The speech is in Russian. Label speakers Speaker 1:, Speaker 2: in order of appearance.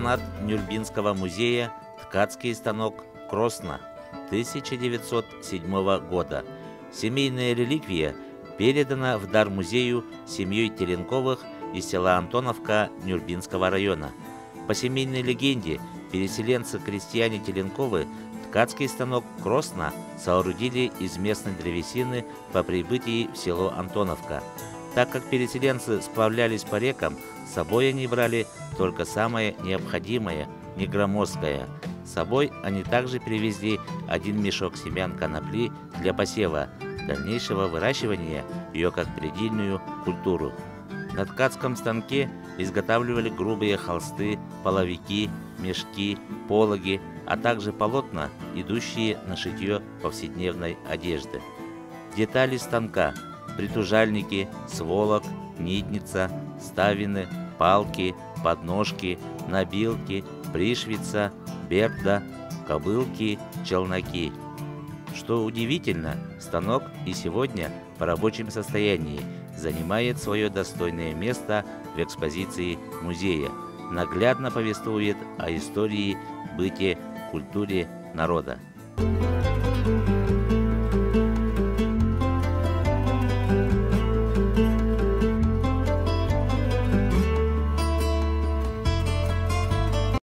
Speaker 1: экспонат Нюрнбергского музея ткацкий станок Кросна 1907 года. Семейная реликвия передана в дар музею семьей Теленковых из села Антоновка Нюрнбергского района. По семейной легенде, переселенцы-крестьяне Теленковы ткацкий станок Кросна соорудили из местной древесины по прибытии в село Антоновка. Так как переселенцы сплавлялись по рекам, с собой они брали только самое необходимое, не громоздкое. С собой они также привезли 1 мешок семян конопли для посева, дальнейшего выращивания ее как предельную культуру. На ткацком станке изготавливали грубые холсты, половики, мешки, пологи, а также полотна, идущие на шитье повседневной одежды. Детали станка: притужальники, сволок, нитница, ставины, палки, подножки, набилки, пришвица, берда, кобылки, челноки. Что удивительно, станок и сегодня в рабочем состоянии занимает свое достойное место в экспозиции музея, наглядно повествует о истории, быте, культуре народа.